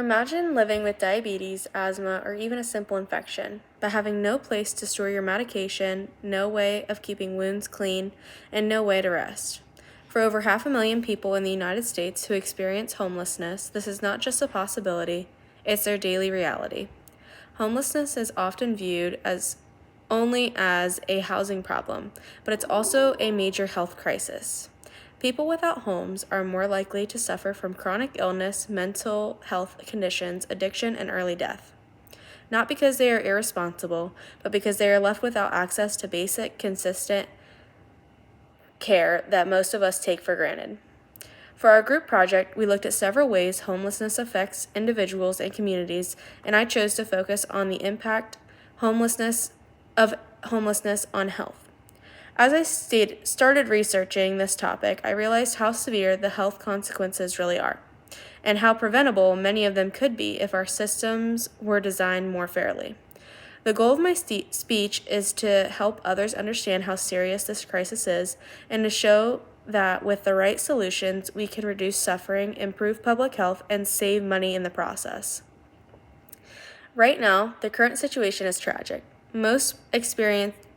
Imagine living with diabetes, asthma, or even a simple infection, but having no place to store your medication, no way of keeping wounds clean, and no way to rest. For over 500,000 people in the United States who experience homelessness, this is not just a possibility, it's their daily reality. Homelessness is often viewed as only as a housing problem, but it's also a major health crisis. People without homes are more likely to suffer from chronic illness, mental health conditions, addiction, and early death. Not because they are irresponsible, but because they are left without access to basic, consistent care that most of us take for granted. For our group project, we looked at several ways homelessness affects individuals and communities, and I chose to focus on the impact of homelessness on health. As I started researching this topic, I realized how severe the health consequences really are, and how preventable many of them could be if our systems were designed more fairly. The goal of my speech is to help others understand how serious this crisis is, and to show that with the right solutions, we can reduce suffering, improve public health, and save money in the process. Right now, the current situation is tragic. Most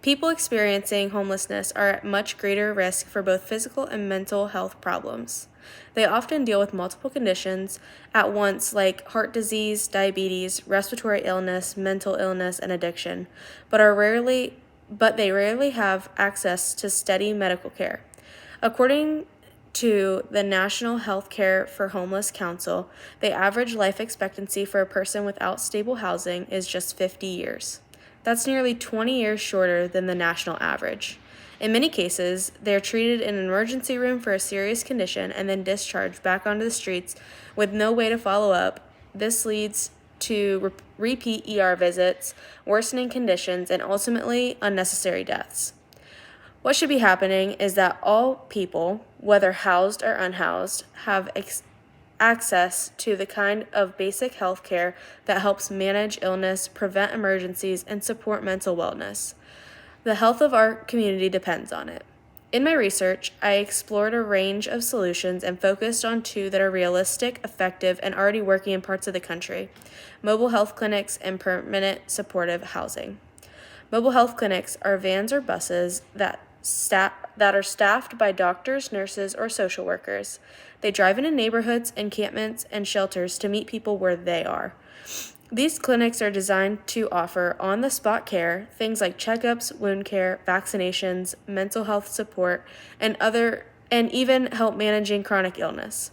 people experiencing homelessness are at much greater risk for both physical and mental health problems. They often deal with multiple conditions at once, like heart disease, diabetes, respiratory illness, mental illness, and addiction, but they rarely have access to steady medical care. According to the National Health Care for Homeless Council, the average life expectancy for a person without stable housing is just 50 years. That's nearly 20 years shorter than the national average. In many cases, they are treated in an emergency room for a serious condition and then discharged back onto the streets with no way to follow up. This leads to repeat ER visits, worsening conditions, and ultimately unnecessary deaths. What should be happening is that all people, whether housed or unhoused, have access to the kind of basic health care that helps manage illness, prevent emergencies, and support mental wellness. The health of our community depends on it. In my research, I explored a range of solutions and focused on two that are realistic, effective, and already working in parts of the country: mobile health clinics and permanent supportive housing. Mobile health clinics are vans or buses that are staffed by doctors, nurses, or social workers. They drive into neighborhoods, encampments, and shelters to meet people where they are. These clinics are designed to offer on-the-spot care, things like checkups, wound care, vaccinations, mental health support, and even help managing chronic illness.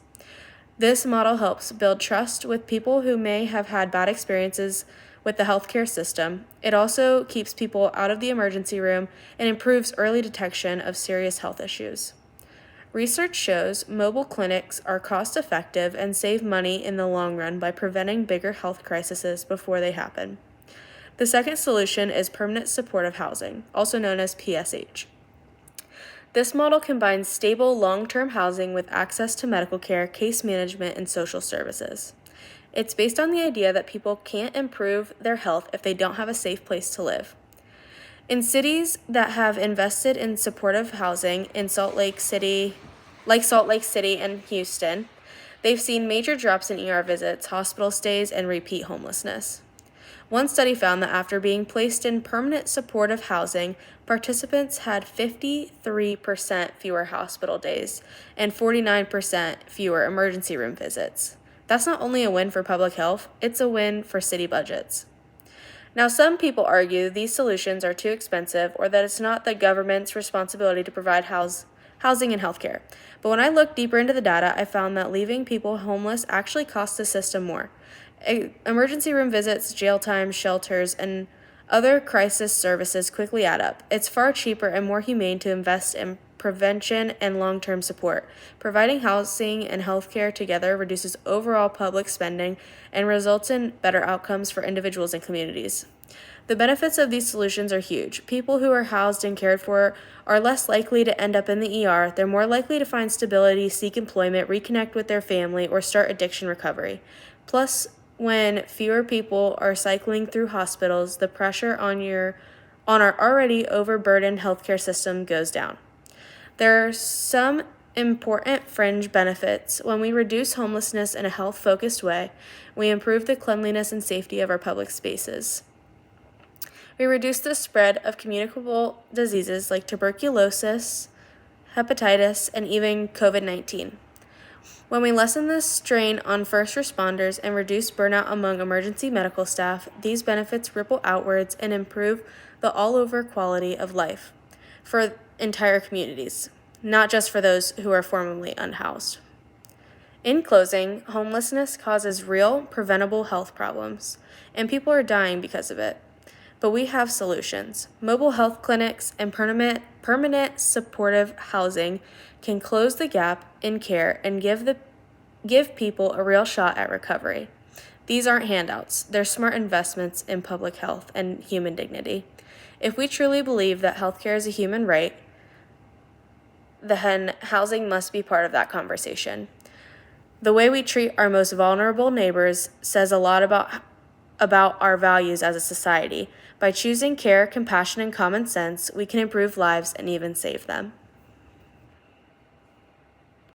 This model helps build trust with people who may have had bad experiences with the healthcare system. It also keeps people out of the emergency room and improves early detection of serious health issues. Research shows mobile clinics are cost-effective and save money in the long run by preventing bigger health crises before they happen. The second solution is permanent supportive housing, also known as PSH. This model combines stable, long-term housing with access to medical care, case management, and social services. It's based on the idea that people can't improve their health if they don't have a safe place to live. In cities that have invested in supportive housing in Salt Lake City and Houston, they've seen major drops in ER visits, hospital stays, and repeat homelessness. One study found that after being placed in permanent supportive housing, participants had 53% fewer hospital days and 49% fewer emergency room visits. That's not only a win for public health, it's a win for city budgets. Now, some people argue these solutions are too expensive or that it's not the government's responsibility to provide housing and healthcare. But when I looked deeper into the data, I found that leaving people homeless actually costs the system more. Emergency room visits, jail time, shelters, and other crisis services quickly add up. It's far cheaper and more humane to invest in prevention and long-term support. Providing housing and healthcare together reduces overall public spending and results in better outcomes for individuals and communities. The benefits of these solutions are huge. People who are housed and cared for are less likely to end up in the ER. They're more likely to find stability, seek employment, reconnect with their family, or start addiction recovery. Plus, when fewer people are cycling through hospitals, the pressure on our already overburdened healthcare system goes down. There are some important fringe benefits. When we reduce homelessness in a health-focused way, we improve the cleanliness and safety of our public spaces. We reduce the spread of communicable diseases like tuberculosis, hepatitis, and even COVID-19. When we lessen the strain on first responders and reduce burnout among emergency medical staff, these benefits ripple outwards and improve the all-over quality of life for entire communities, not just for those who are formerly unhoused. In closing, homelessness causes real, preventable health problems, and people are dying because of it. But we have solutions. Mobile health clinics and permanent supportive housing can close the gap in care and give people a real shot at recovery. These aren't handouts. They're smart investments in public health and human dignity. If we truly believe that healthcare is a human right, then housing must be part of that conversation. The way we treat our most vulnerable neighbors says a lot about our values as a society. By choosing care, compassion, and common sense, we can improve lives and even save them.